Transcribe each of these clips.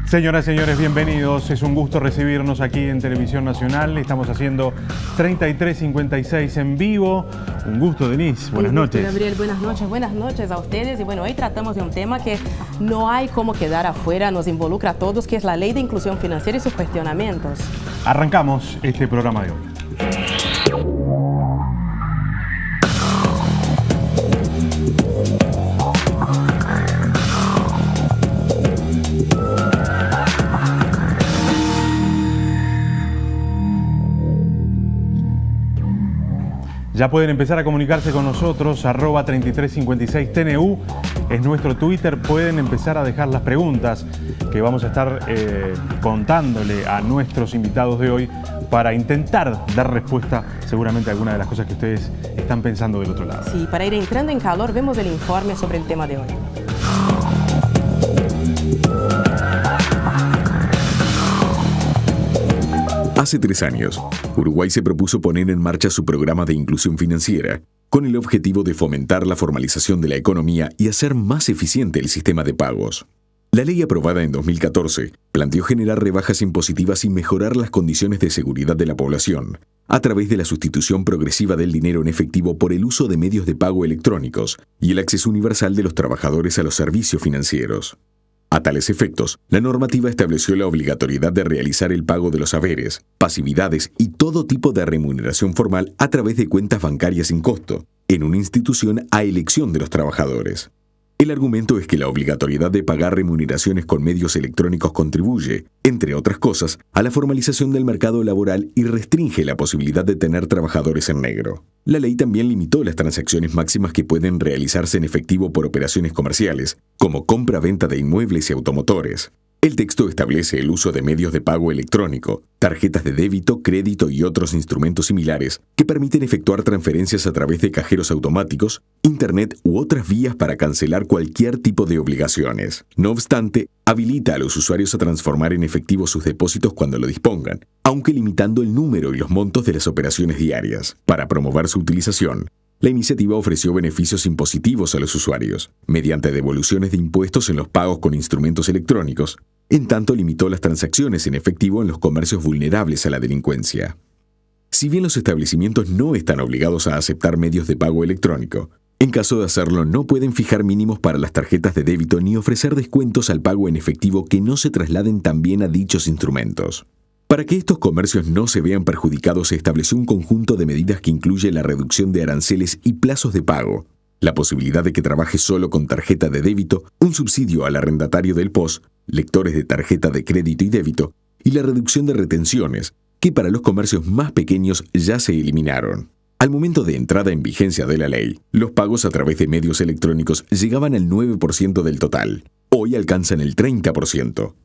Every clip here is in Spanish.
Señoras y señores, bienvenidos. Es un gusto recibirnos aquí en Televisión Nacional. Estamos haciendo 3356 en vivo. Un gusto, Denise. Buenas noches. Gabriel, buenas noches a ustedes. Y bueno, hoy tratamos de un tema que no hay cómo quedar afuera, nos involucra a todos, que es la Ley de Inclusión Financiera y sus cuestionamientos. Arrancamos este programa de hoy. Ya pueden empezar a comunicarse con nosotros, @3356TNU es nuestro Twitter. Pueden empezar a dejar las preguntas que vamos a estar contándole a nuestros invitados de hoy para intentar dar respuesta seguramente a alguna de las cosas que ustedes están pensando del otro lado. Sí, para ir entrando en calor, vemos el informe sobre el tema de hoy. Hace 3 años, Uruguay se propuso poner en marcha su programa de inclusión financiera, con el objetivo de fomentar la formalización de la economía y hacer más eficiente el sistema de pagos. La ley aprobada en 2014 planteó generar rebajas impositivas y mejorar las condiciones de seguridad de la población, a través de la sustitución progresiva del dinero en efectivo por el uso de medios de pago electrónicos y el acceso universal de los trabajadores a los servicios financieros. A tales efectos, la normativa estableció la obligatoriedad de realizar el pago de los haberes, pasividades y todo tipo de remuneración formal a través de cuentas bancarias sin costo, en una institución a elección de los trabajadores. El argumento es que la obligatoriedad de pagar remuneraciones con medios electrónicos contribuye, entre otras cosas, a la formalización del mercado laboral y restringe la posibilidad de tener trabajadores en negro. La ley también limitó las transacciones máximas que pueden realizarse en efectivo por operaciones comerciales, como compra-venta de inmuebles y automotores. El texto establece el uso de medios de pago electrónico, tarjetas de débito, crédito y otros instrumentos similares que permiten efectuar transferencias a través de cajeros automáticos, internet u otras vías para cancelar cualquier tipo de obligaciones. No obstante, habilita a los usuarios a transformar en efectivo sus depósitos cuando lo dispongan, aunque limitando el número y los montos de las operaciones diarias. Para promover su utilización, la iniciativa ofreció beneficios impositivos a los usuarios, mediante devoluciones de impuestos en los pagos con instrumentos electrónicos, en tanto limitó las transacciones en efectivo en los comercios vulnerables a la delincuencia. Si bien los establecimientos no están obligados a aceptar medios de pago electrónico, en caso de hacerlo no pueden fijar mínimos para las tarjetas de débito ni ofrecer descuentos al pago en efectivo que no se trasladen también a dichos instrumentos. Para que estos comercios no se vean perjudicados, se estableció un conjunto de medidas que incluye la reducción de aranceles y plazos de pago, la posibilidad de que trabaje solo con tarjeta de débito, un subsidio al arrendatario del POS, lectores de tarjeta de crédito y débito, y la reducción de retenciones, que para los comercios más pequeños ya se eliminaron. Al momento de entrada en vigencia de la ley, los pagos a través de medios electrónicos llegaban al 9% del total. Hoy alcanzan el 30%.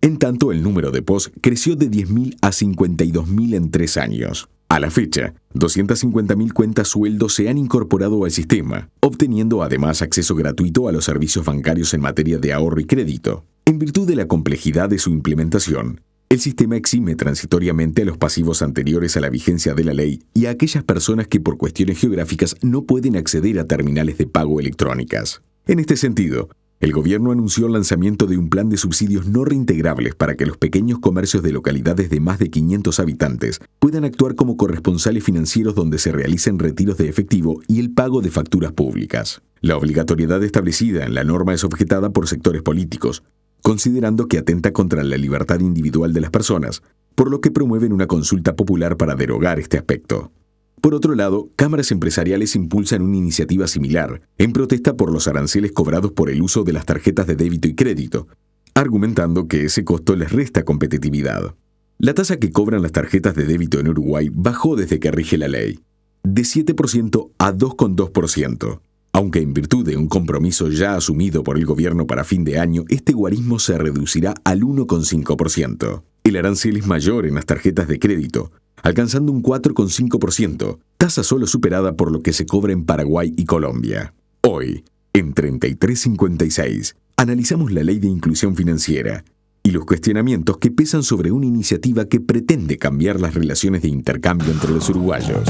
En tanto, el número de POS creció de 10.000 a 52.000 en 3 años. A la fecha, 250.000 cuentas sueldo se han incorporado al sistema, obteniendo además acceso gratuito a los servicios bancarios en materia de ahorro y crédito. En virtud de la complejidad de su implementación, el sistema exime transitoriamente a los pasivos anteriores a la vigencia de la ley y a aquellas personas que por cuestiones geográficas no pueden acceder a terminales de pago electrónicas. En este sentido, el gobierno anunció el lanzamiento de un plan de subsidios no reintegrables para que los pequeños comercios de localidades de más de 500 habitantes puedan actuar como corresponsales financieros donde se realicen retiros de efectivo y el pago de facturas públicas. La obligatoriedad establecida en la norma es objetada por sectores políticos, considerando que atenta contra la libertad individual de las personas, por lo que promueven una consulta popular para derogar este aspecto. Por otro lado, cámaras empresariales impulsan una iniciativa similar, en protesta por los aranceles cobrados por el uso de las tarjetas de débito y crédito, argumentando que ese costo les resta competitividad. La tasa que cobran las tarjetas de débito en Uruguay bajó desde que rige la ley, de 7% a 2,2%. Aunque en virtud de un compromiso ya asumido por el gobierno para fin de año, este guarismo se reducirá al 1,5%. El arancel es mayor en las tarjetas de crédito, alcanzando un 4,5%, tasa solo superada por lo que se cobra en Paraguay y Colombia. Hoy, en 3356, analizamos la Ley de Inclusión Financiera y los cuestionamientos que pesan sobre una iniciativa que pretende cambiar las relaciones de intercambio entre los uruguayos.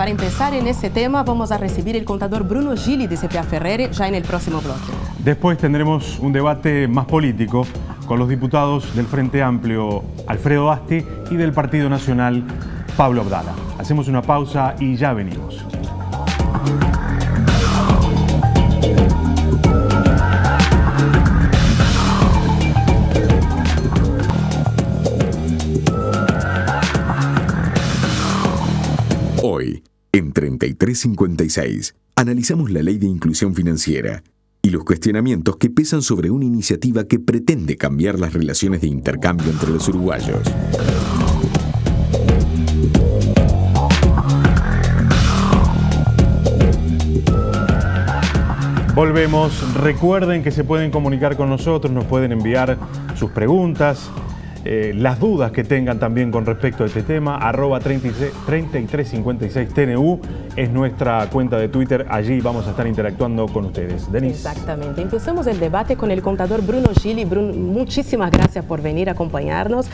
para empezar en ese tema vamos a recibir el contador Bruno Gili de CPA Ferreri ya en el próximo bloque. Después tendremos un debate más político con los diputados del Frente Amplio Alfredo Asti y del Partido Nacional Pablo Abdala. Hacemos una pausa y ya venimos. Hoy, en 3356, analizamos la Ley de Inclusión Financiera y los cuestionamientos que pesan sobre una iniciativa que pretende cambiar las relaciones de intercambio entre los uruguayos. Volvemos. Recuerden que se pueden comunicar con nosotros, nos pueden enviar sus preguntas, las dudas que tengan también con respecto a este tema. @3356TNU es nuestra cuenta de Twitter. Allí vamos a estar interactuando con ustedes. Denise. Exactamente. Empezamos el debate con el contador Bruno Gili. Bruno, muchísimas gracias por venir a acompañarnos.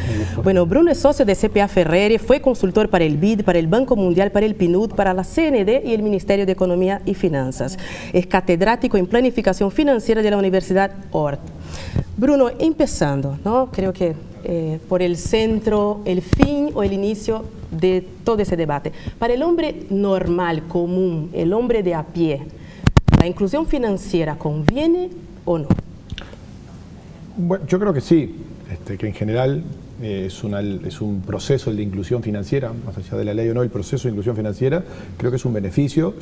Bueno, Bruno es socio de CPA Ferreri, fue consultor para el BID, para el Banco Mundial, para el PNUD, para la CND y el Ministerio de Economía y Finanzas. Es catedrático en Planificación Financiera de la Universidad Ort. Bruno, empezando, ¿no? Creo que por el centro, el fin o el inicio de todo ese debate. Para el hombre normal, común, el hombre de a pie, ¿la inclusión financiera conviene o no? Bueno, yo creo que sí, que en general es un proceso el de inclusión financiera, más allá de la ley o no, el proceso de inclusión financiera creo que es un beneficio,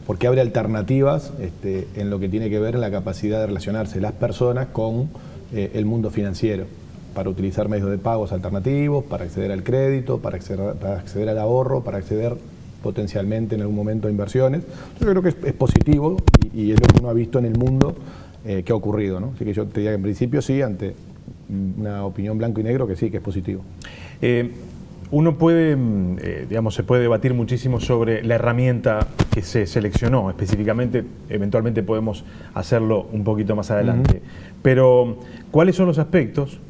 porque abre alternativas en lo que tiene que ver en la capacidad de relacionarse las personas con el mundo financiero, para utilizar medios de pagos alternativos, para acceder al crédito, para acceder al ahorro, para acceder potencialmente en algún momento a inversiones. Yo creo que es positivo y es lo que uno ha visto en el mundo que ha ocurrido, ¿no? Así que yo te diría que en principio sí, ante una opinión blanco y negro, que sí, que es positivo. Uno puede, se puede debatir muchísimo sobre la herramienta que se seleccionó específicamente, eventualmente podemos hacerlo un poquito más adelante, pero ¿cuáles son los aspectos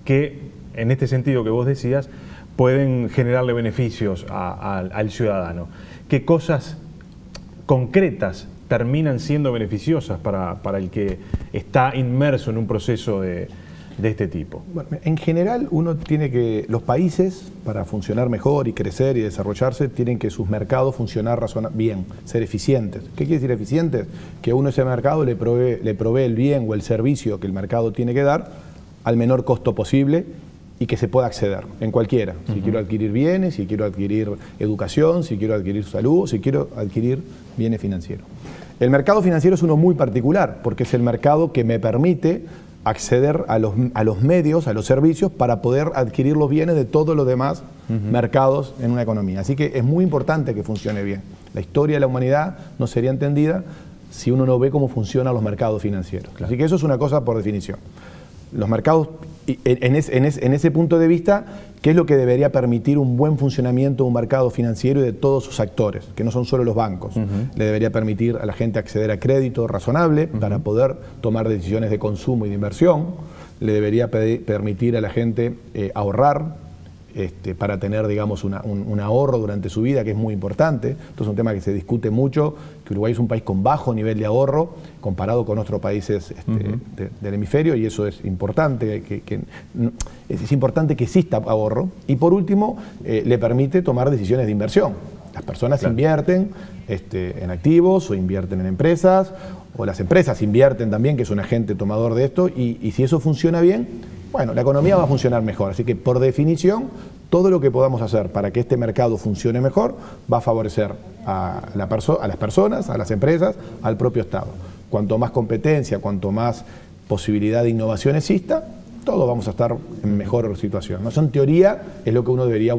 que, en este sentido que vos decías, pueden generarle beneficios al ciudadano? ¿Qué cosas concretas terminan siendo beneficiosas para el que está inmerso en un proceso de este tipo? Bueno, en general los países, para funcionar mejor y crecer y desarrollarse, tienen que sus mercados funcionar bien, ser eficientes. ¿Qué quiere decir eficientes? Que uno ese mercado le provee el bien o el servicio que el mercado tiene que dar al menor costo posible y que se pueda acceder en cualquiera. Si quiero adquirir bienes, si quiero adquirir educación, si quiero adquirir salud, si quiero adquirir bienes financieros. El mercado financiero es uno muy particular porque es el mercado que me permite acceder a los medios, a los servicios para poder adquirir los bienes de todos los demás mercados en una economía. Así que es muy importante que funcione bien. La historia de la humanidad no sería entendida si uno no ve cómo funcionan los mercados financieros. Claro. Así que eso es una cosa por definición. Los mercados, en ese punto de vista, ¿qué es lo que debería permitir un buen funcionamiento de un mercado financiero y de todos sus actores, que no son solo los bancos? Le debería permitir a la gente acceder a crédito razonable para poder tomar decisiones de consumo y de inversión. Le debería permitir a la gente ahorrar para tener, digamos, un ahorro durante su vida, que es muy importante. Esto es un tema que se discute mucho, que Uruguay es un país con bajo nivel de ahorro comparado con otros países del hemisferio, y eso es importante, es importante que exista ahorro. Y por último, le permite tomar decisiones de inversión. Las personas invierten en activos o invierten en empresas, o las empresas invierten también, que es un agente tomador de esto, y si eso funciona bien, bueno, la economía va a funcionar mejor. Así que, por definición, todo lo que podamos hacer para que este mercado funcione mejor va a favorecer a las personas, a las empresas, al propio Estado. Cuanto más competencia, cuanto más posibilidad de innovación exista, todos vamos a estar en mejor situación, ¿no? Eso, en teoría, es lo que uno debería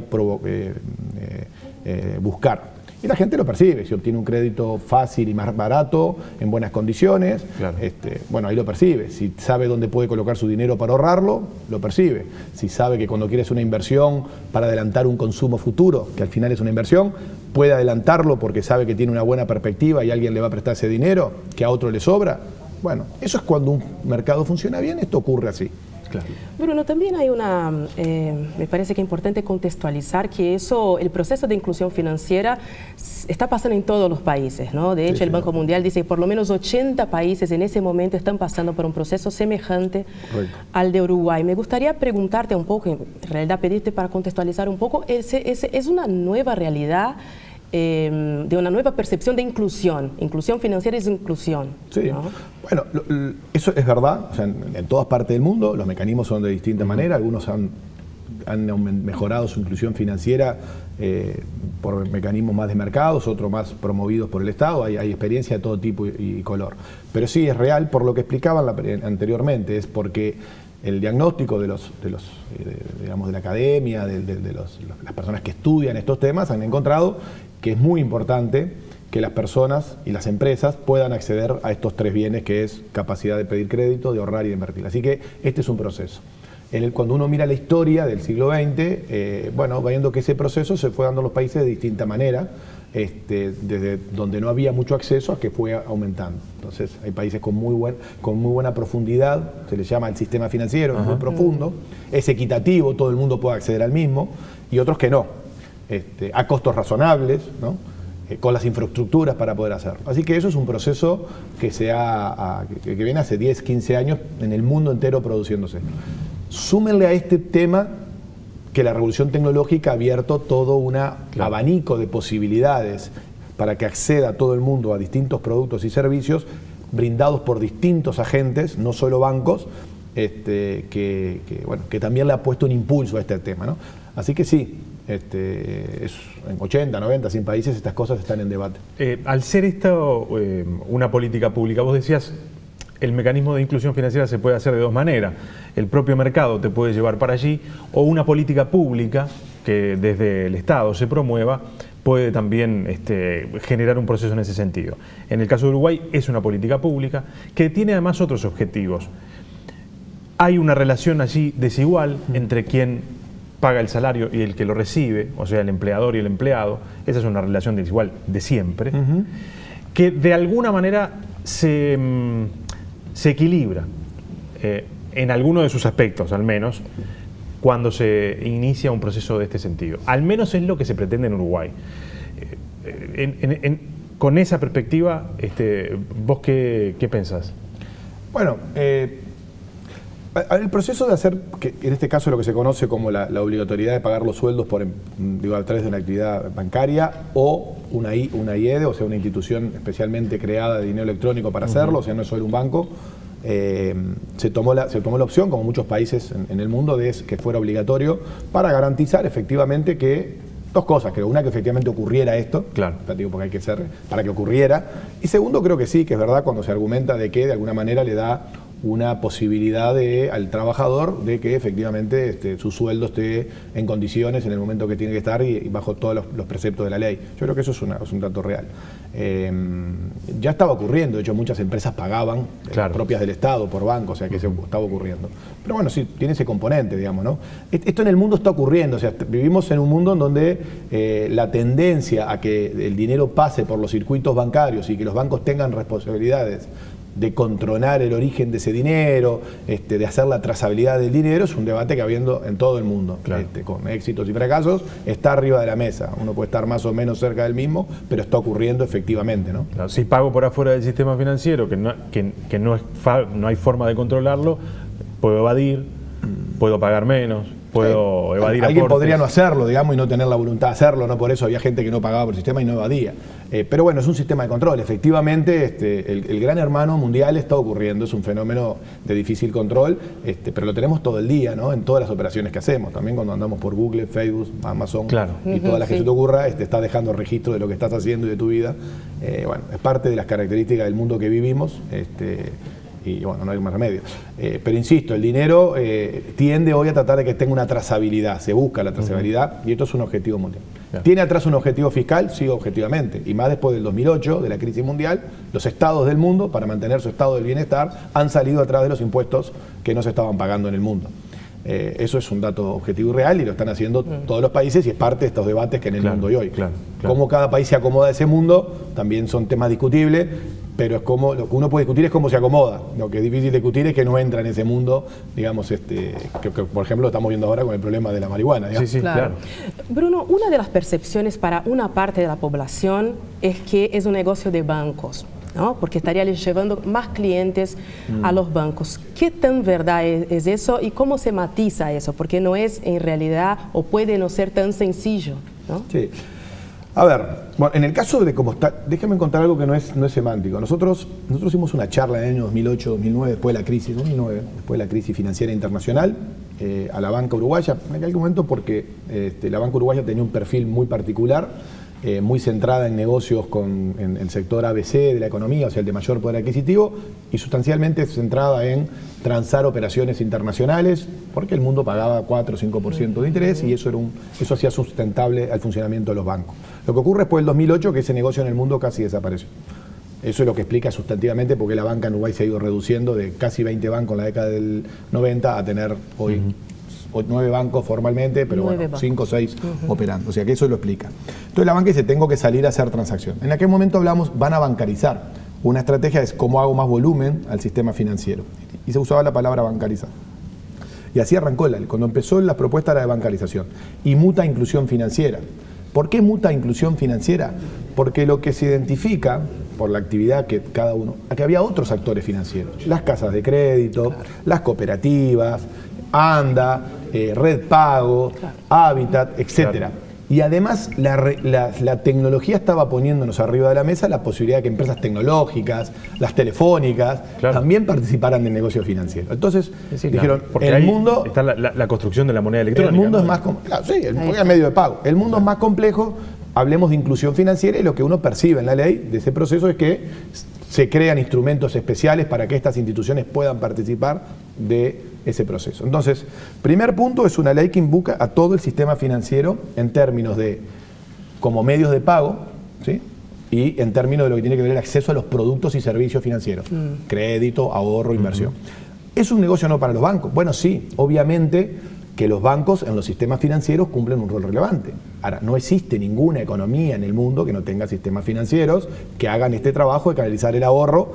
buscar. Y la gente lo percibe, si obtiene un crédito fácil y más barato, en buenas condiciones, claro. Bueno, ahí lo percibe. Si sabe dónde puede colocar su dinero para ahorrarlo, lo percibe. Si sabe que cuando quiere hacer una inversión para adelantar un consumo futuro, que al final es una inversión, puede adelantarlo porque sabe que tiene una buena perspectiva y alguien le va a prestar ese dinero, que a otro le sobra. Bueno, eso es cuando un mercado funciona bien, esto ocurre así. Claro. Bruno, también hay me parece que es importante contextualizar que el proceso de inclusión financiera está pasando en todos los países, ¿no? De hecho, el Banco Mundial dice que por lo menos 80 países en ese momento están pasando por un proceso semejante al de Uruguay. Me gustaría preguntarte un poco, en realidad pedirte para contextualizar un poco, ¿es una nueva realidad? De una nueva percepción de inclusión. Inclusión financiera es inclusión. Sí, ¿no? Bueno, eso es verdad. O sea, en todas partes del mundo los mecanismos son de distinta manera. Algunos han mejorado su inclusión financiera por mecanismos más de mercados, otros más promovidos por el Estado. Hay experiencia de todo tipo y color. Pero sí es real, por lo que explicaban anteriormente, es porque el diagnóstico de la academia, las personas que estudian estos temas, han encontrado que es muy importante que las personas y las empresas puedan acceder a estos tres bienes, que es capacidad de pedir crédito, de ahorrar y de invertir. Así que este es un proceso. Cuando uno mira la historia del siglo XX, va viendo que ese proceso se fue dando en los países de distinta manera, desde donde no había mucho acceso a que fue aumentando. Entonces hay países con muy buena profundidad, se les llama el sistema financiero, es muy profundo, es equitativo, todo el mundo puede acceder al mismo, y otros que no, a costos razonables, ¿no? Con las infraestructuras para poder hacerlo. Así que eso es un proceso que viene hace 10, 15 años en el mundo entero produciéndose. Súmenle a este tema que la revolución tecnológica ha abierto todo un abanico de posibilidades para que acceda todo el mundo a distintos productos y servicios brindados por distintos agentes, no solo bancos, que también le ha puesto un impulso a este tema, ¿no? Así que sí, en 80, 90, 100 países estas cosas están en debate. Al ser esto una política pública, vos decías, el mecanismo de inclusión financiera se puede hacer de dos maneras. El propio mercado te puede llevar para allí, o una política pública que desde el Estado se promueva puede también generar un proceso en ese sentido. En el caso de Uruguay es una política pública que tiene además otros objetivos. Hay una relación allí desigual entre quien paga el salario y el que lo recibe, o sea, el empleador y el empleado. Esa es una relación desigual de siempre, que de alguna manera se equilibra en alguno de sus aspectos, al menos, cuando se inicia un proceso de este sentido. Al menos es lo que se pretende en Uruguay. Con esa perspectiva, ¿vos qué pensás? Bueno, el proceso de hacer, que en este caso lo que se conoce como la obligatoriedad de pagar los sueldos a través de una actividad bancaria o una IED, o sea, una institución especialmente creada de dinero electrónico para hacerlo, o sea, no es solo un banco, se tomó la opción, como muchos países en el mundo, de que fuera obligatorio para garantizar efectivamente que dos cosas. Creo, una, que efectivamente ocurriera esto, claro, porque hay que ser para que ocurriera, y segundo, creo que sí, que es verdad cuando se argumenta de que de alguna manera le da una posibilidad al trabajador de que efectivamente su sueldo esté en condiciones en el momento que tiene que estar y bajo todos los preceptos de la ley. Yo creo que eso es un dato real. Ya estaba ocurriendo, de hecho muchas empresas pagaban, claro, propias del Estado por banco, o sea que eso estaba ocurriendo. Pero bueno, sí, tiene ese componente, digamos, ¿no? Esto en el mundo está ocurriendo, o sea, vivimos en un mundo en donde la tendencia a que el dinero pase por los circuitos bancarios y que los bancos tengan responsabilidades de controlar el origen de ese dinero, de hacer la trazabilidad del dinero, es un debate que habiendo en todo el mundo, claro, con éxitos y fracasos, está arriba de la mesa. Uno puede estar más o menos cerca del mismo, pero está ocurriendo efectivamente, ¿no? Claro, si pago por afuera del sistema financiero, que no hay forma de controlarlo, puedo evadir, puedo pagar menos, puedo evadir Alguien aportes. podría no hacerlo, digamos, y no tener la voluntad de hacerlo, no por eso había gente que no pagaba por el sistema y no evadía. Pero bueno, es un sistema de control. Efectivamente, el gran hermano mundial está ocurriendo, es un fenómeno de difícil control, pero lo tenemos todo el día, ¿no? En todas las operaciones que hacemos, también cuando andamos por Google, Facebook, Amazon, claro, y todas las que sí, se te ocurra, está dejando registro de lo que estás haciendo y de tu vida. Bueno, es parte de las características del mundo que vivimos. Y bueno, no hay más remedio. Pero insisto, el dinero tiende hoy a tratar de que tenga una trazabilidad, se busca la trazabilidad, y esto es un objetivo mundial. Claro. ¿Tiene atrás un objetivo fiscal? Sí, objetivamente. Y más después del 2008, de la crisis mundial, los estados del mundo, para mantener su estado del bienestar, han salido atrás de los impuestos que no se estaban pagando en el mundo. Eso es un dato objetivo y real, y lo están haciendo todos los países, y es parte de estos debates que en el mundo hay hoy. Claro. Cómo cada país se acomoda a ese mundo también son temas discutibles. pero es como, lo que uno puede discutir es cómo se acomoda. Lo que es difícil discutir es que no entra en ese mundo, digamos, que por ejemplo lo estamos viendo ahora con el problema de la marihuana. Sí, sí, claro. Bruno, una de las percepciones para una parte de la población es que es un negocio de bancos, ¿no? Porque estaría llevando más clientes a los bancos. ¿Qué tan verdad es eso y cómo se matiza eso? Porque no es en realidad o puede no ser tan sencillo, ¿no? Sí. A ver, bueno, en el caso de cómo está, déjame contar algo que no es semántico. Nosotros hicimos una charla en el año 2008, 2009, después de la crisis financiera internacional, a la banca uruguaya, en aquel momento porque la banca uruguaya tenía un perfil muy particular, muy centrada en negocios en el sector ABC de la economía, o sea, el de mayor poder adquisitivo, y sustancialmente centrada en transar operaciones internacionales, porque el mundo pagaba 4 o 5% de interés y eso hacía sustentable al funcionamiento de los bancos. Lo que ocurre después del 2008 es que ese negocio en el mundo casi desapareció. Eso es lo que explica sustantivamente por qué la banca en Uruguay se ha ido reduciendo de casi 20 bancos en la década del 90 a tener hoy 9 bancos formalmente, pero bueno, 5 o 6 operando. O sea que eso lo explica. Entonces la banca dice, tengo que salir a hacer transacción. En aquel momento hablamos, van a bancarizar. Una estrategia es cómo hago más volumen al sistema financiero. Y se usaba la palabra bancarizar. Y así arrancó cuando empezó la propuesta era de bancarización. Y muta inclusión financiera. ¿Por qué muta inclusión financiera? Porque lo que se identifica por la actividad que cada uno, que había otros actores financieros, las casas de crédito, las cooperativas, ANDA, Red Pago, Habitat, etcétera. Y además la tecnología estaba poniéndonos arriba de la mesa la posibilidad de que empresas tecnológicas, las telefónicas, también participaran del negocio financiero. Entonces dijeron, porque el mundo... Está la construcción de la moneda electrónica. El mundo es más complejo. Sí, porque es medio de pago. El mundo es más complejo, hablemos de inclusión financiera y lo que uno percibe en la ley de ese proceso es que se crean instrumentos especiales para que estas instituciones puedan participar de ese proceso. Entonces, primer punto, es una ley que invoca a todo el sistema financiero en términos de como medios de pago, ¿sí? Y en términos de lo que tiene que ver el acceso a los productos y servicios financieros, crédito, ahorro, inversión. ¿Es un negocio no para los bancos? Bueno, sí, obviamente que los bancos en los sistemas financieros cumplen un rol relevante. Ahora, no existe ninguna economía en el mundo que no tenga sistemas financieros que hagan este trabajo de canalizar el ahorro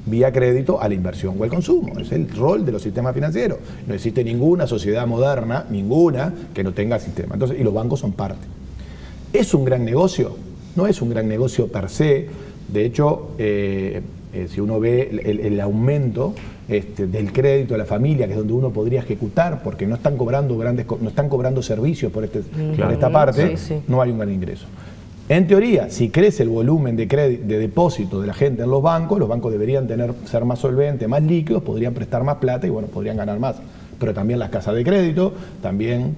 vía crédito a la inversión o al consumo. Es el rol de los sistemas financieros. No existe ninguna sociedad moderna, ninguna, que no tenga sistema. Entonces, y los bancos son parte. ¿Es un gran negocio? No es un gran negocio per se. De hecho, si uno ve el aumento del crédito a la familia, que es donde uno podría ejecutar, porque no están cobrando servicios por esta parte, no hay un gran ingreso. En teoría, si crece el volumen de depósito de la gente en los bancos deberían ser más solventes, más líquidos, podrían prestar más plata y bueno, podrían ganar más. Pero también las casas de crédito, también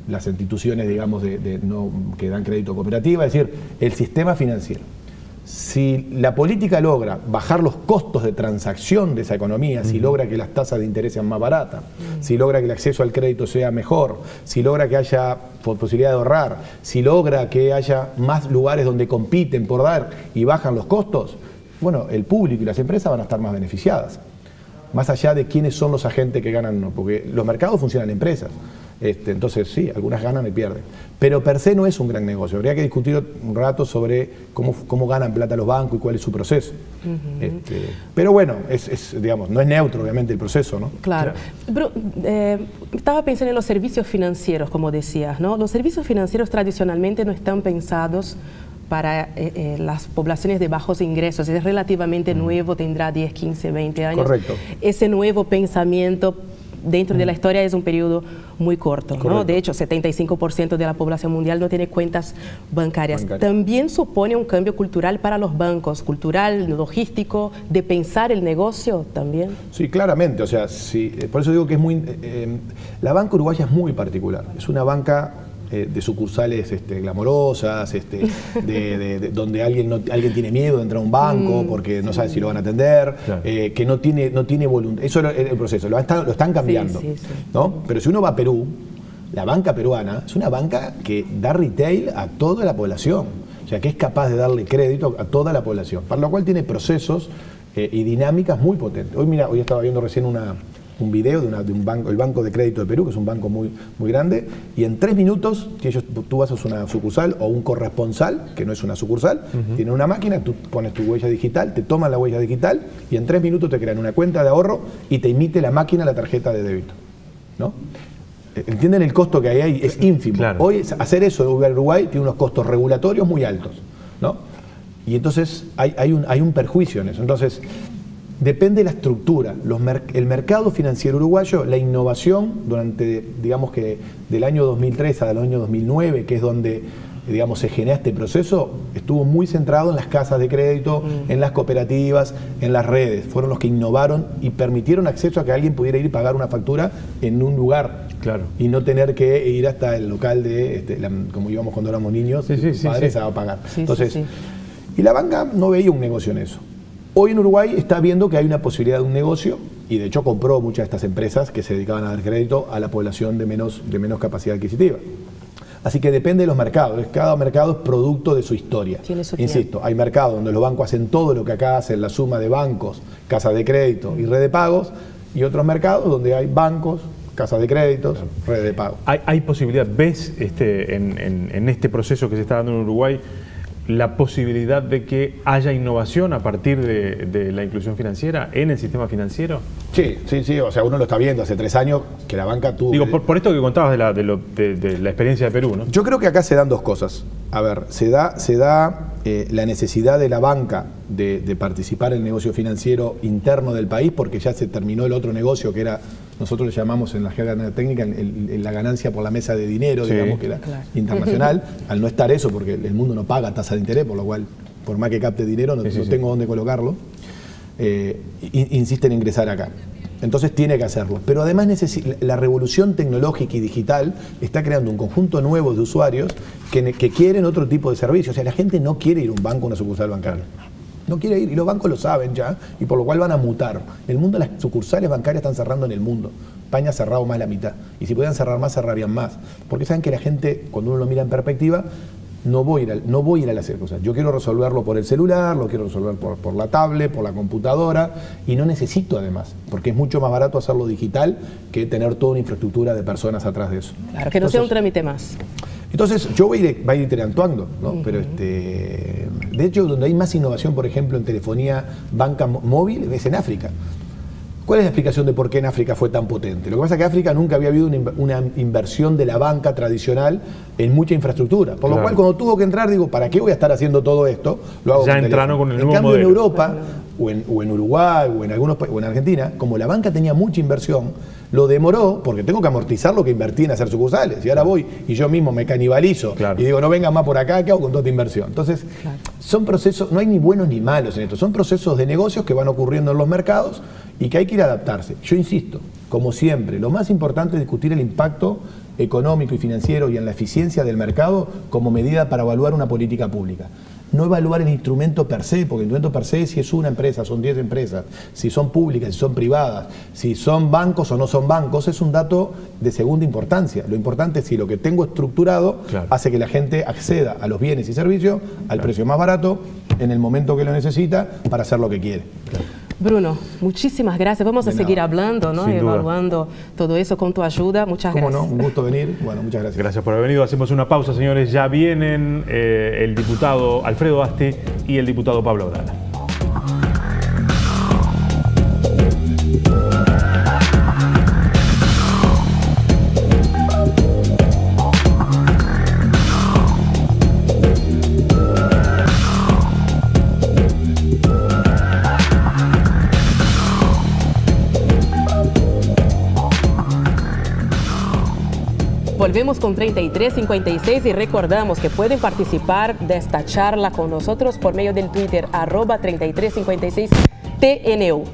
las instituciones, digamos, que dan crédito cooperativo, es decir, el sistema financiero. Si la política logra bajar los costos de transacción de esa economía, si logra que las tasas de interés sean más baratas, si logra que el acceso al crédito sea mejor, si logra que haya posibilidad de ahorrar, si logra que haya más lugares donde compiten por dar y bajan los costos, bueno, el público y las empresas van a estar más beneficiadas. Más allá de quiénes son los agentes que ganan o no, porque los mercados funcionan en empresas. Entonces sí, algunas ganan y pierden. Pero per se no es un gran negocio. Habría que discutir un rato sobre cómo ganan plata los bancos y cuál es su proceso. Pero bueno, digamos, no es neutro obviamente el proceso, ¿no? Claro. Pero estaba pensando en los servicios financieros, como decías, ¿no? Los servicios financieros tradicionalmente no están pensados para las poblaciones de bajos ingresos. Es relativamente nuevo, tendrá 10, 15, 20 años. Correcto. Ese nuevo pensamiento dentro de la historia es un periodo muy corto, ¿no? De hecho, 75% de la población mundial no tiene cuentas bancarias. También supone un cambio cultural para los bancos, cultural, logístico, de pensar el negocio también. Sí, claramente. O sea, sí, por eso digo que es muy... la banca uruguaya es muy particular. Es una banca de sucursales glamorosas, donde alguien tiene miedo de entrar a un banco porque no sabe si lo van a atender, que no tiene voluntad. Eso es el proceso, lo están cambiando. ¿No? Pero si uno va a Perú, la banca peruana es una banca que da retail a toda la población, o sea, que es capaz de darle crédito a toda la población, para lo cual tiene procesos y dinámicas muy potentes. Hoy estaba viendo recién un video de un banco, el Banco de Crédito de Perú, que es un banco muy grande, y en 3 minutos, tú vas a una sucursal o un corresponsal, que no es una sucursal, tiene una máquina, tú pones tu huella digital, te toman la huella digital y en 3 minutos te crean una cuenta de ahorro y te emite la máquina la tarjeta de débito, ¿no? ¿Entienden el costo que hay ahí? Es ínfimo. Claro. Hoy hacer eso en Uruguay tiene unos costos regulatorios muy altos, ¿no? Y entonces hay un perjuicio en eso. Entonces, depende de la estructura. El mercado financiero uruguayo, la innovación durante, digamos que del año 2003 al año 2009, que es donde, digamos, se genera este proceso, estuvo muy centrado en las casas de crédito, en las cooperativas, en las redes. Fueron los que innovaron y permitieron acceso a que alguien pudiera ir y pagar una factura en un lugar. Claro. Y no tener que ir hasta el local de, como íbamos cuando éramos niños, padres a pagar. Entonces, y la banca no veía un negocio en eso. Hoy en Uruguay está viendo que hay una posibilidad de un negocio y de hecho compró muchas de estas empresas que se dedicaban a dar crédito a la población de menos capacidad adquisitiva. Así que depende de los mercados. Cada mercado es producto de su historia. Insisto, hay mercados donde los bancos hacen todo lo que acá hacen, la suma de bancos, casas de crédito y red de pagos, y otros mercados donde hay bancos, casas de créditos, red de pagos. ¿Hay posibilidad, ves en este proceso que se está dando en Uruguay, la posibilidad de que haya innovación a partir de la inclusión financiera en el sistema financiero? Sí, o sea, uno lo está viendo hace 3 años que la banca tuvo... Digo, por esto que contabas de la experiencia de Perú, ¿no? Yo creo que acá se dan 2 cosas. A ver, se da la necesidad de la banca de participar en el negocio financiero interno del país, porque ya se terminó el otro negocio que era, nosotros le llamamos en la jerga técnica la ganancia por la mesa de dinero, digamos, que era internacional. Al no estar eso, porque el mundo no paga tasa de interés, por lo cual, por más que capte dinero, no tengo dónde colocarlo, insisten en ingresar acá. Entonces tiene que hacerlo. Pero además la revolución tecnológica y digital está creando un conjunto nuevo de usuarios que quieren otro tipo de servicios. O sea, la gente no quiere ir a un banco, a una sucursal bancaria. No quiere ir, y los bancos lo saben ya, y por lo cual van a mutar. El mundo, las sucursales bancarias están cerrando en el mundo. España ha cerrado más la mitad. Y si pudieran cerrar más, cerrarían más. Porque saben que la gente, cuando uno lo mira en perspectiva, no voy a ir a hacer cosas. Yo quiero resolverlo por el celular, lo quiero resolver por la tablet, por la computadora, y no necesito además, porque es mucho más barato hacerlo digital que tener toda una infraestructura de personas atrás de eso. Claro, que no sea un trámite más. Entonces, yo voy a ir interactuando, ¿no? Pero de hecho, donde hay más innovación, por ejemplo, en telefonía, banca móvil, es en África. ¿Cuál es la explicación de por qué en África fue tan potente? Lo que pasa es que en África nunca había habido una inversión de la banca tradicional en mucha infraestructura. Por lo cual, cuando tuvo que entrar, digo, ¿para qué voy a estar haciendo todo esto? Lo hago ya entraron con el nuevo modelo. En cambio, en Europa, o en Uruguay, o en algunos países, o en Argentina, como la banca tenía mucha inversión, lo demoró porque tengo que amortizar lo que invertí en hacer sucursales. Y ahora voy y yo mismo me canibalizo y digo, no vengan más por acá, ¿qué hago con toda esta inversión? Entonces, son procesos, no hay ni buenos ni malos en esto, son procesos de negocios que van ocurriendo en los mercados y que hay que ir a adaptarse. Yo insisto, como siempre, lo más importante es discutir el impacto económico y financiero y en la eficiencia del mercado como medida para evaluar una política pública. No evaluar el instrumento per se, porque el instrumento per se, si es una empresa, son 10 empresas, si son públicas, si son privadas, si son bancos o no son bancos, es un dato de segunda importancia. Lo importante es si lo que tengo estructurado hace que la gente acceda a los bienes y servicios al precio más barato, en el momento que lo necesita, para hacer lo que quiere. Bruno, muchísimas gracias. Vamos a seguir hablando, ¿no? Evaluando todo eso con tu ayuda. Muchas gracias. ¿Cómo no? Un gusto venir. Bueno, muchas gracias. Gracias por haber venido. Hacemos una pausa, señores. Ya vienen el diputado Alfredo Asti y el diputado Pablo Abdala. Volvemos con 3356 y recordamos que pueden participar de esta charla con nosotros por medio del Twitter @3356TNU.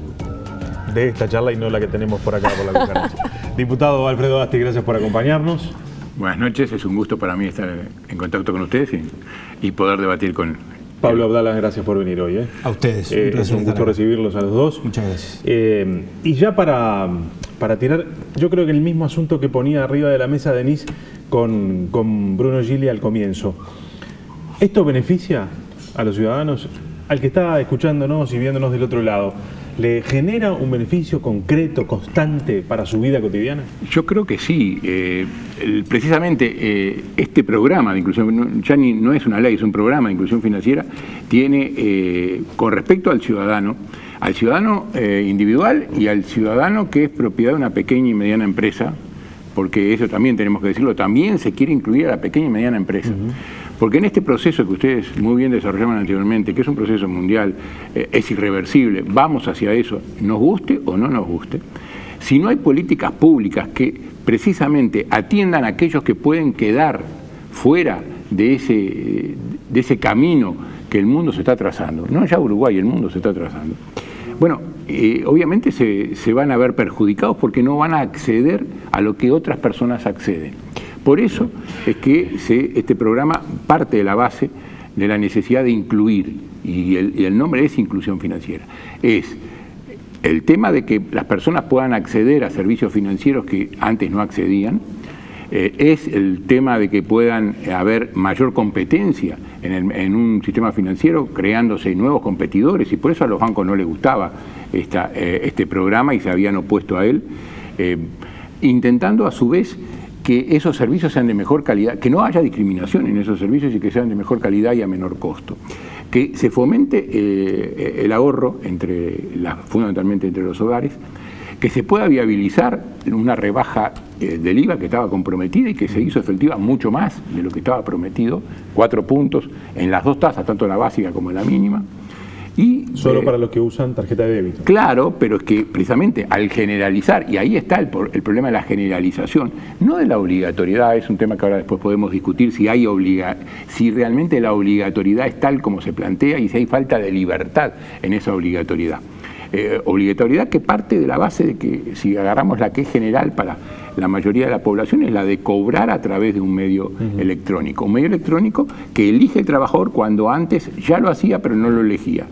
De esta charla y no la que tenemos por acá por la cucaracha. Diputado Alfredo Asti, gracias por acompañarnos. Buenas noches, es un gusto para mí estar en contacto con ustedes y poder debatir con... Pablo Abdala, gracias por venir hoy. A ustedes. Es un gusto recibirlos a los dos. Muchas gracias. Y ya para tirar, yo creo que el mismo asunto que ponía arriba de la mesa Denise con Bruno Gili al comienzo. ¿Esto beneficia a los ciudadanos? Al que está escuchándonos y viéndonos del otro lado, ¿le genera un beneficio concreto, constante para su vida cotidiana? Yo creo que sí. Precisamente este programa de inclusión, ya no es una ley, es un programa de inclusión financiera, tiene, con respecto al ciudadano individual y al ciudadano que es propiedad de una pequeña y mediana empresa, porque eso también tenemos que decirlo, también se quiere incluir a la pequeña y mediana empresa. Porque en este proceso que ustedes muy bien desarrollaban anteriormente, que es un proceso mundial, es irreversible, vamos hacia eso, nos guste o no nos guste. Si no hay políticas públicas que precisamente atiendan a aquellos que pueden quedar fuera de ese camino que el mundo se está trazando, no ya Uruguay, el mundo se está trazando, bueno, obviamente se van a ver perjudicados porque no van a acceder a lo que otras personas acceden. Por eso es que este programa parte de la base de la necesidad de incluir, y el nombre es inclusión financiera. Es el tema de que las personas puedan acceder a servicios financieros que antes no accedían, es el tema de que puedan haber mayor competencia en un sistema financiero, creándose nuevos competidores, y por eso a los bancos no les gustaba este programa y se habían opuesto a él, intentando a su vez que esos servicios sean de mejor calidad, que no haya discriminación en esos servicios y que sean de mejor calidad y a menor costo. Que se fomente el ahorro fundamentalmente entre los hogares, que se pueda viabilizar una rebaja del IVA que estaba comprometida y que se hizo efectiva mucho más de lo que estaba prometido, 4 puntos en las dos tasas, tanto la básica como la mínima. Y, solo para los que usan tarjeta de débito. Claro, pero es que precisamente al generalizar, y ahí está el problema de la generalización, no de la obligatoriedad, es un tema que ahora después podemos discutir si realmente la obligatoriedad es tal como se plantea y si hay falta de libertad en esa obligatoriedad. Obligatoriedad que parte de la base de que, si agarramos la que es general para la mayoría de la población, es la de cobrar a través de un medio electrónico. Un medio electrónico que elige el trabajador cuando antes ya lo hacía pero no lo elegía.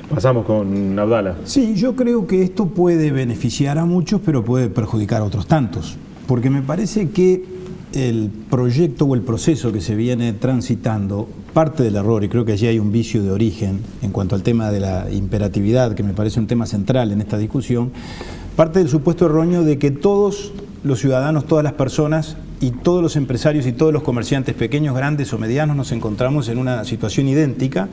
Pasamos con Abdala. Sí, yo creo que esto puede beneficiar a muchos, pero puede perjudicar a otros tantos. Porque me parece que el proyecto o el proceso que se viene transitando parte del error, y creo que allí hay un vicio de origen en cuanto al tema de la imperatividad, que me parece un tema central en esta discusión, parte del supuesto erróneo de que todos los ciudadanos, todas las personas y todos los empresarios y todos los comerciantes, pequeños, grandes o medianos, nos encontramos en una situación idéntica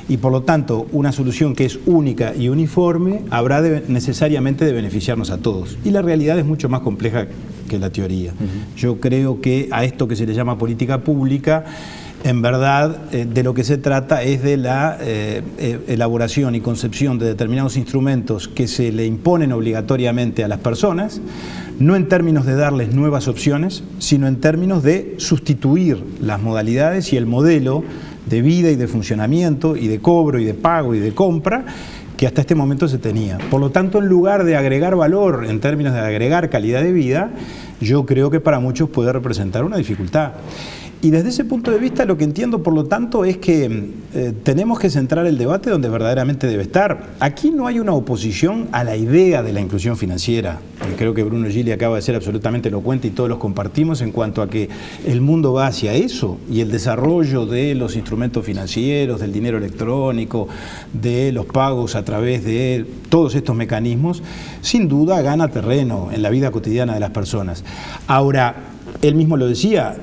y por lo tanto una solución que es única y uniforme habrá necesariamente de beneficiarnos a todos. Y la realidad es mucho más compleja que la teoría. Yo creo que a esto que se le llama política pública, en verdad, de lo que se trata es de la elaboración y concepción de determinados instrumentos que se le imponen obligatoriamente a las personas, no en términos de darles nuevas opciones, sino en términos de sustituir las modalidades y el modelo de vida y de funcionamiento y de cobro y de pago y de compra que hasta este momento se tenía. Por lo tanto, en lugar de agregar valor en términos de agregar calidad de vida, yo creo que para muchos puede representar una dificultad. Y desde ese punto de vista lo que entiendo, por lo tanto, es que tenemos que centrar el debate donde verdaderamente debe estar. Aquí no hay una oposición a la idea de la inclusión financiera, porque creo que Bruno Gili acaba de ser absolutamente elocuente y todos los compartimos en cuanto a que el mundo va hacia eso y el desarrollo de los instrumentos financieros, del dinero electrónico, de los pagos a través de todos estos mecanismos, sin duda gana terreno en la vida cotidiana de las personas. Ahora, él mismo lo decía,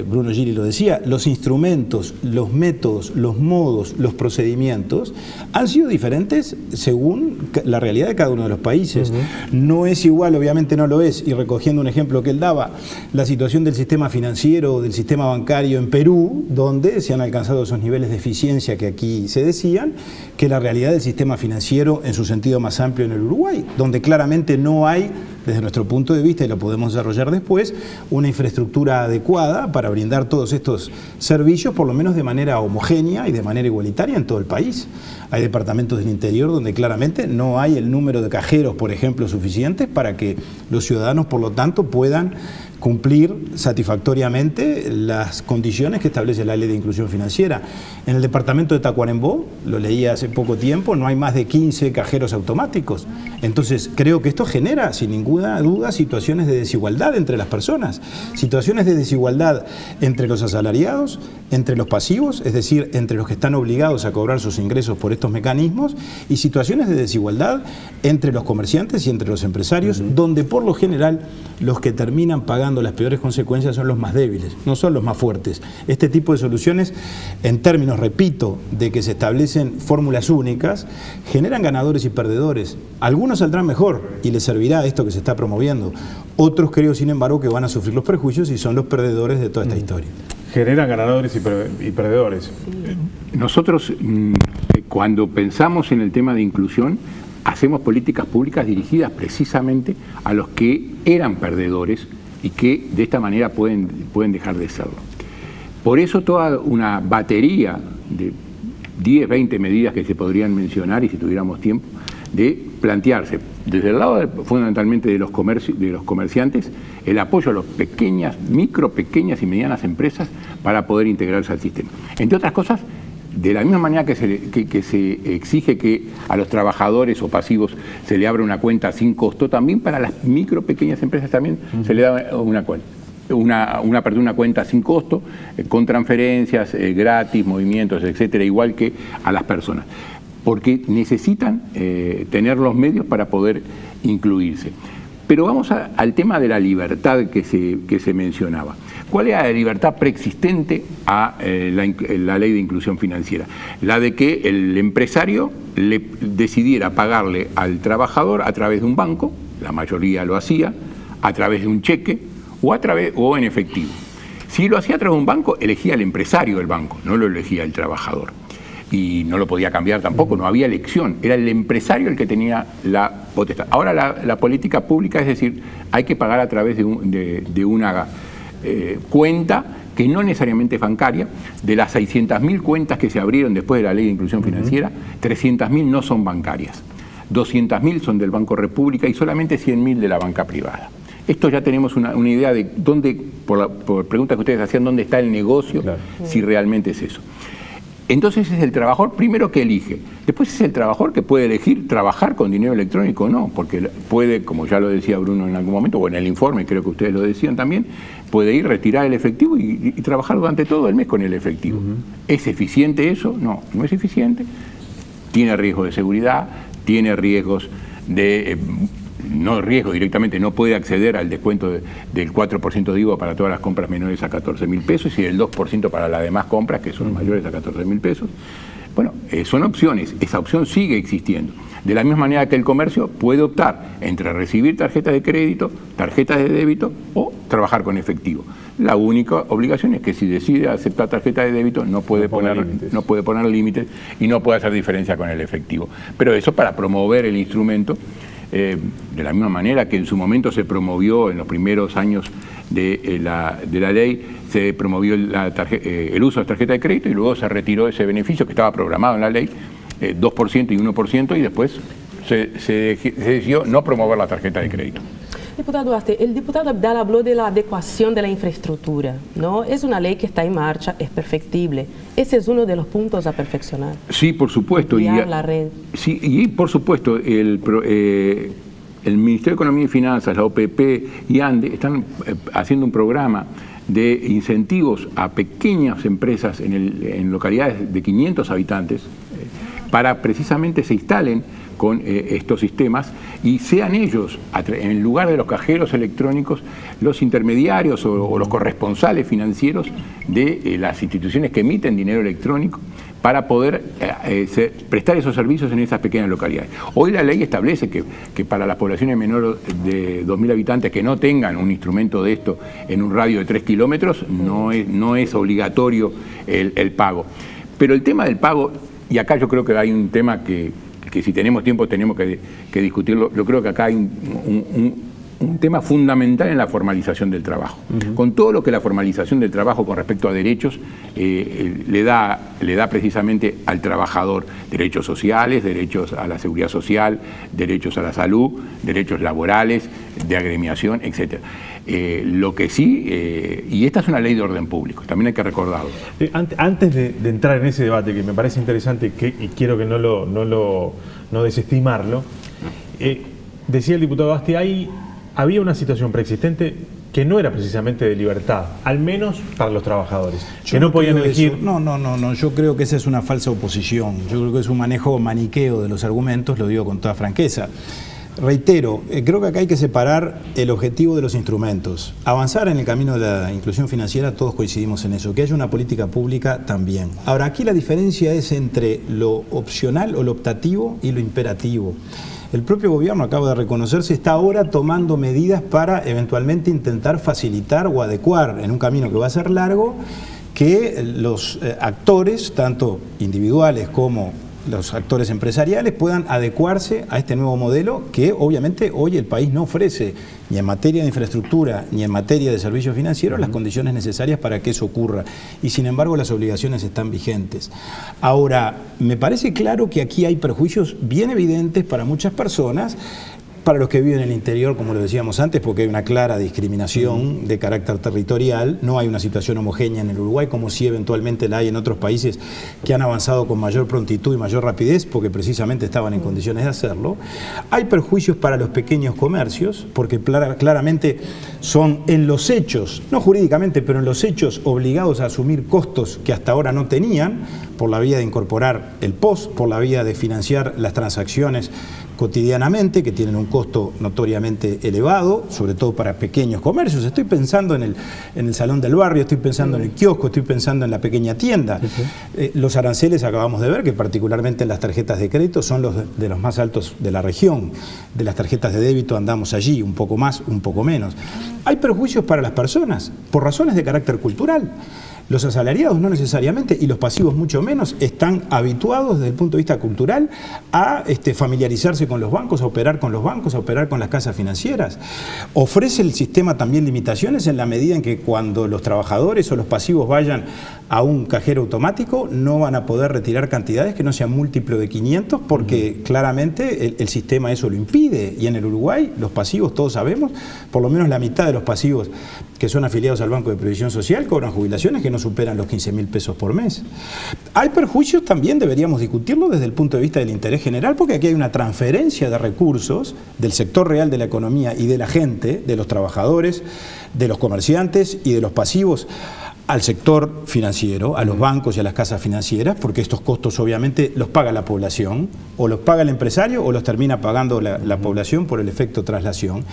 Bruno Gili lo decía, los instrumentos, los métodos, los modos, los procedimientos han sido diferentes según la realidad de cada uno de los países. No es igual, obviamente no lo es, y recogiendo un ejemplo que él daba, la situación del sistema financiero, del sistema bancario en Perú, donde se han alcanzado esos niveles de eficiencia que aquí se decían, que la realidad del sistema financiero en su sentido más amplio en el Uruguay, donde claramente no hay, desde nuestro punto de vista, y lo podemos desarrollar después, una infraestructura adecuada para brindar todos estos servicios, por lo menos de manera homogénea y de manera igualitaria en todo el país. Hay departamentos del interior donde claramente no hay el número de cajeros, por ejemplo, suficientes para que los ciudadanos, por lo tanto, puedan cumplir satisfactoriamente las condiciones que establece la Ley de Inclusión Financiera. En el departamento de Tacuarembó, lo leí hace poco tiempo, no hay más de 15 cajeros automáticos. Entonces creo que esto genera sin ninguna duda situaciones de desigualdad entre las personas, situaciones de desigualdad entre los asalariados, entre los pasivos, es decir, entre los que están obligados a cobrar sus ingresos por estos mecanismos, y situaciones de desigualdad entre los comerciantes y entre los empresarios, donde por lo general los que terminan pagando las peores consecuencias son los más débiles, no son los más fuertes. Este tipo de soluciones, en términos, repito, de que se establecen fórmulas únicas, generan ganadores y perdedores. Algunos saldrán mejor y les servirá esto que se está promoviendo. Otros creo, sin embargo, que van a sufrir los perjuicios y son los perdedores de toda esta historia. Generan ganadores y perdedores. Nosotros, cuando pensamos en el tema de inclusión, hacemos políticas públicas dirigidas precisamente a los que eran perdedores y que de esta manera pueden dejar de serlo. Por eso toda una batería de 10, 20 medidas que se podrían mencionar, y si tuviéramos tiempo, de plantearse desde el lado fundamentalmente de los comerciantes el apoyo a las pequeñas y medianas empresas para poder integrarse al sistema. Entre otras cosas, de la misma manera que se exige que a los trabajadores o pasivos se le abra una cuenta sin costo, también para las pequeñas empresas también se le da una cuenta. Una cuenta sin costo, con transferencias gratis, movimientos, etcétera, igual que a las personas, porque necesitan tener los medios para poder incluirse. Pero vamos al tema de la libertad que se mencionaba. ¿Cuál era la libertad preexistente a la ley de inclusión financiera? La de que el empresario decidiera pagarle al trabajador a través de un banco, la mayoría lo hacía, a través de un cheque o en efectivo. Si lo hacía a través de un banco, elegía el empresario del banco, no lo elegía el trabajador. Y no lo podía cambiar tampoco, no había elección, era el empresario el que tenía la potestad. Ahora la política pública, es decir, hay que pagar a través de una cuenta que no necesariamente es bancaria. De las 600.000 cuentas que se abrieron después de la Ley de Inclusión Financiera, 300.000 no son bancarias, 200.000 son del Banco República y solamente 100.000 de la banca privada. Esto ya tenemos una idea de dónde, por preguntas que ustedes hacían, dónde está el negocio, claro, si realmente es eso. Entonces es el trabajador primero que elige, después es el trabajador que puede elegir trabajar con dinero electrónico o no, porque puede, como ya lo decía Bruno en algún momento, o en el informe creo que ustedes lo decían también, puede ir, retirar el efectivo y trabajar durante todo el mes con el efectivo. ¿Es eficiente eso? No, no es eficiente. Tiene riesgos de seguridad, tiene riesgos de... no riesgo directamente, no puede acceder al descuento del 4% de IVA para todas las compras menores a 14.000 pesos y del 2% para las demás compras que son mayores a 14.000 pesos. Bueno, son opciones, esa opción sigue existiendo. De la misma manera que el comercio puede optar entre recibir tarjetas de crédito, tarjetas de débito o trabajar con efectivo. La única obligación es que si decide aceptar tarjeta de débito no puede poner límites y no puede hacer diferencia con el efectivo. Pero eso para promover el instrumento. De la misma manera que en su momento se promovió en los primeros años de la ley, se promovió el uso de tarjeta de crédito y luego se retiró ese beneficio que estaba programado en la ley, 2% y 1%, y después se decidió no promover la tarjeta de crédito. Diputado Duarte, el diputado Abdala habló de la adecuación de la infraestructura, ¿no? Es una ley que está en marcha, es perfectible. Ese es uno de los puntos a perfeccionar. Sí, por supuesto. La red. Sí, y por supuesto, el Ministerio de Economía y Finanzas, la OPP y ANDE están haciendo un programa de incentivos a pequeñas empresas en localidades de 500 habitantes para precisamente se instalen con estos sistemas y sean ellos, en lugar de los cajeros electrónicos, los intermediarios o los corresponsales financieros de las instituciones que emiten dinero electrónico para poder prestar esos servicios en esas pequeñas localidades. Hoy la ley establece que para las poblaciones menores de 2.000 habitantes que no tengan un instrumento de esto en un radio de 3 kilómetros, no es obligatorio el pago. Pero el tema del pago, y acá yo creo que hay un tema que si tenemos tiempo tenemos que discutirlo. Yo creo que acá hay un tema fundamental en la formalización del trabajo. Con todo lo que la formalización del trabajo con respecto a derechos le da precisamente al trabajador: derechos sociales, derechos a la seguridad social, derechos a la salud, derechos laborales, de agremiación, etc. Lo que sí, y esta es una ley de orden público, también hay que recordarlo. Antes de entrar en ese debate, que me parece interesante y quiero que no desestimarlo, decía el diputado Basti, había una situación preexistente que no era precisamente de libertad, al menos para los trabajadores, que no podían elegir. No, yo creo que esa es una falsa oposición. Yo creo que es un manejo maniqueo de los argumentos, lo digo con toda franqueza. Reitero, creo que acá hay que separar el objetivo de los instrumentos. Avanzar en el camino de la inclusión financiera, todos coincidimos en eso. Que haya una política pública, también. Ahora, aquí la diferencia es entre lo opcional o lo optativo y lo imperativo. El propio gobierno, acabo de reconocerse, está ahora tomando medidas para eventualmente intentar facilitar o adecuar en un camino que va a ser largo, que los actores, tanto individuales como los actores empresariales, puedan adecuarse a este nuevo modelo que obviamente hoy el país no ofrece, ni en materia de infraestructura, ni en materia de servicios financieros, las condiciones necesarias para que eso ocurra. Y sin embargo las obligaciones están vigentes. Ahora, me parece claro que aquí hay perjuicios bien evidentes para muchas personas, para los que viven en el interior, como lo decíamos antes, porque hay una clara discriminación de carácter territorial, no hay una situación homogénea en el Uruguay, como sí eventualmente la hay en otros países que han avanzado con mayor prontitud y mayor rapidez, porque precisamente estaban en condiciones de hacerlo. Hay perjuicios para los pequeños comercios, porque claramente son en los hechos, no jurídicamente, pero en los hechos obligados a asumir costos que hasta ahora no tenían, por la vía de incorporar el POS, por la vía de financiar las transacciones cotidianamente, que tienen un costo notoriamente elevado, sobre todo para pequeños comercios. Estoy pensando en el salón del barrio, estoy pensando en el kiosco, estoy pensando en la pequeña tienda. Los aranceles acabamos de ver que particularmente en las tarjetas de crédito son de los más altos de la región. De las tarjetas de débito andamos allí, un poco más, un poco menos. Hay perjuicios para las personas, por razones de carácter cultural. Los asalariados no necesariamente, y los pasivos mucho menos, están habituados desde el punto de vista cultural a familiarizarse con los bancos, a operar con los bancos, a operar con las casas financieras. Ofrece el sistema también limitaciones en la medida en que cuando los trabajadores o los pasivos vayan a un cajero automático no van a poder retirar cantidades que no sean múltiplo de 500 porque claramente el sistema eso lo impide. Y en el Uruguay los pasivos, todos sabemos, por lo menos la mitad de los pasivos que son afiliados al Banco de Previsión Social cobran jubilaciones que no superan los 15.000 pesos por mes. Hay perjuicios también, deberíamos discutirlo desde el punto de vista del interés general, porque aquí hay una transferencia de recursos del sector real de la economía y de la gente, de los trabajadores, de los comerciantes y de los pasivos al sector financiero, a los bancos y a las casas financieras, porque estos costos obviamente los paga la población, o los paga el empresario o los termina pagando la población por el efecto traslación.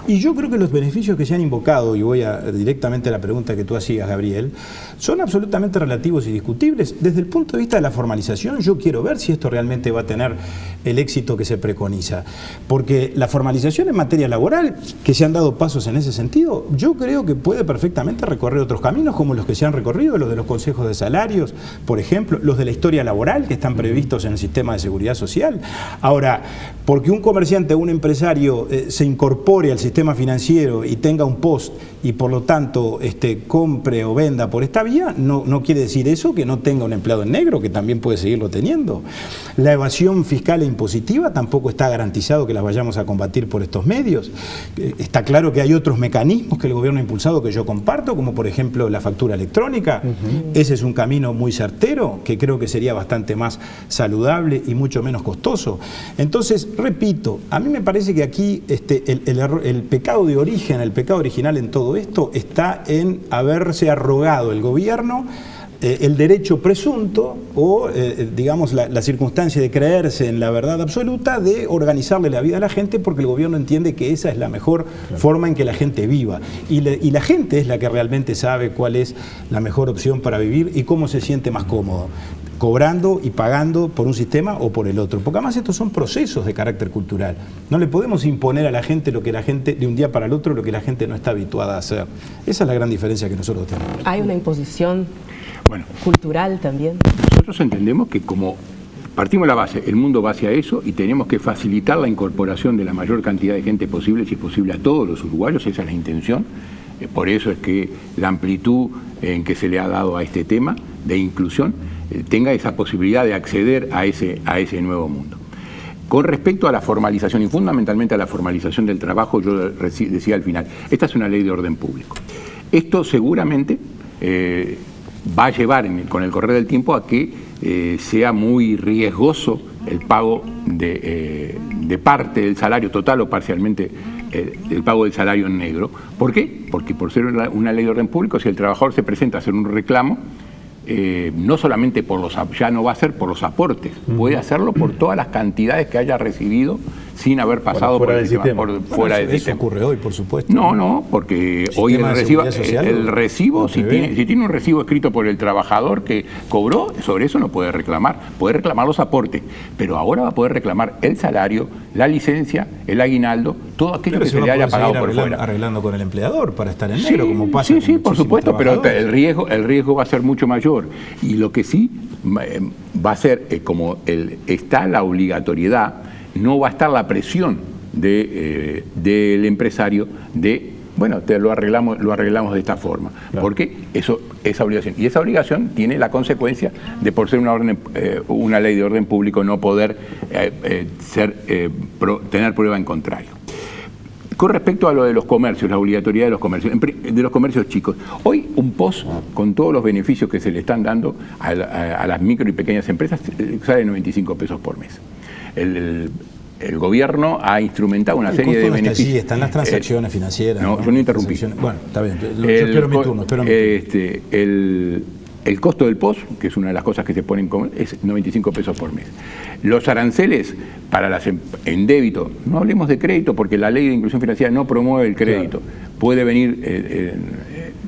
Y yo creo que los beneficios que se han invocado, y voy directamente a la pregunta que tú hacías, Gabriel, son absolutamente relativos y discutibles. Desde el punto de vista de la formalización, yo quiero ver si esto realmente va a tener el éxito que se preconiza. Porque la formalización en materia laboral, que se han dado pasos en ese sentido, yo creo que puede perfectamente recorrer otros caminos, como los que se han recorrido, los de los consejos de salarios, por ejemplo, los de la historia laboral que están previstos en el sistema de seguridad social. Ahora, porque un comerciante o un empresario se incorpore al sistema financiero y tenga un POS y por lo tanto compre o venda por esta vía, no quiere decir eso que no tenga un empleado en negro, que también puede seguirlo teniendo. La evasión fiscal e impositiva tampoco está garantizado que las vayamos a combatir por estos medios. Está claro que hay otros mecanismos que el gobierno ha impulsado que yo comparto, como por ejemplo la factura electrónica. Ese es un camino muy certero que creo que sería bastante más saludable y mucho menos costoso. Entonces, repito, a mí me parece que aquí el pecado de origen, el pecado original en todo esto está en haberse arrogado el gobierno el derecho presunto o, digamos, la circunstancia de creerse en la verdad absoluta de organizarle la vida a la gente porque el gobierno entiende que esa es la mejor forma en que la gente viva. Y la gente es la que realmente sabe cuál es la mejor opción para vivir y cómo se siente más cómodo, cobrando y pagando por un sistema o por el otro. Porque además estos son procesos de carácter cultural. No le podemos imponer a la gente lo que la gente, de un día para el otro, lo que la gente no está habituada a hacer. Esa es la gran diferencia que nosotros tenemos. Hay una imposición cultural también. Nosotros entendemos que como Partimos de la base, el mundo va hacia eso y tenemos que facilitar la incorporación de la mayor cantidad de gente posible, si es posible a todos los uruguayos, esa es la intención. Por eso es que la amplitud en que se le ha dado a este tema de inclusión tenga esa posibilidad de acceder a ese nuevo mundo. Con respecto a la formalización y fundamentalmente a la formalización del trabajo, yo decía al final, esta es una ley de orden público. Esto seguramente va a llevar con el correr del tiempo a que sea muy riesgoso el pago de parte del salario total o parcialmente el pago del salario en negro. ¿Por qué? Porque por ser una ley de orden público, si el trabajador se presenta a hacer un reclamo, no solamente ya no va a ser por los aportes, puede hacerlo por todas las cantidades que haya recibido sin haber pasado fuera del sistema. Eso ocurre hoy, por supuesto. No, porque hoy el recibo, si tiene un recibo escrito por el trabajador que cobró, sobre eso no puede reclamar los aportes, pero ahora va a poder reclamar el salario, la licencia, el aguinaldo, todo aquello que se le haya pagado por fuera. Arreglando con el empleador para estar en negro, como pasa. Sí, por supuesto, pero el riesgo va a ser mucho mayor. Y lo que sí va a ser, como está la obligatoriedad, no va a estar la presión del empresario lo arreglamos de esta forma, claro. Porque esa obligación. Y esa obligación tiene la consecuencia de, por ser una ley de orden público, no poder tener prueba en contrario. Con respecto a lo de los comercios, la obligatoriedad de los comercios chicos, hoy un POS, con todos los beneficios que se le están dando a las micro y pequeñas empresas, sale 95 pesos por mes. El gobierno ha instrumentado una serie de beneficios. Allí están las transacciones financieras. No, yo no interrumpí. Bueno, está bien. Yo espero mi turno. El costo del POS, que es una de las cosas que se ponen es 95 pesos por mes. Los aranceles en débito, no hablemos de crédito porque la ley de inclusión financiera no promueve el crédito. Claro. Puede venir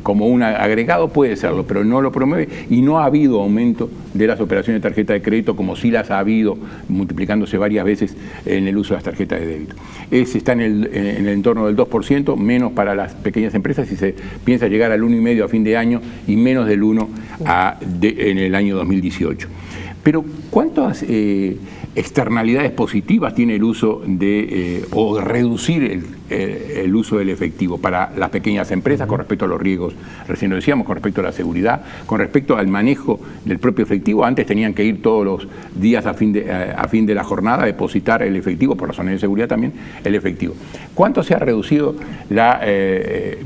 como un agregado, puede serlo, pero no lo promueve y no ha habido aumento de las operaciones de tarjeta de crédito como sí las ha habido, multiplicándose varias veces en el uso de las tarjetas de débito. Está en el entorno del 2%, menos para las pequeñas empresas y se piensa llegar al 1,5% a fin de año y menos del 1% en el año 2018. Pero ¿cuántas externalidades positivas tiene el uso o reducir el uso del efectivo para las pequeñas empresas con respecto a los riesgos? Recién lo decíamos, con respecto a la seguridad, con respecto al manejo del propio efectivo. Antes tenían que ir todos los días a fin de la jornada a depositar el efectivo, por razones de seguridad también, el efectivo. ¿Cuánto se ha reducido la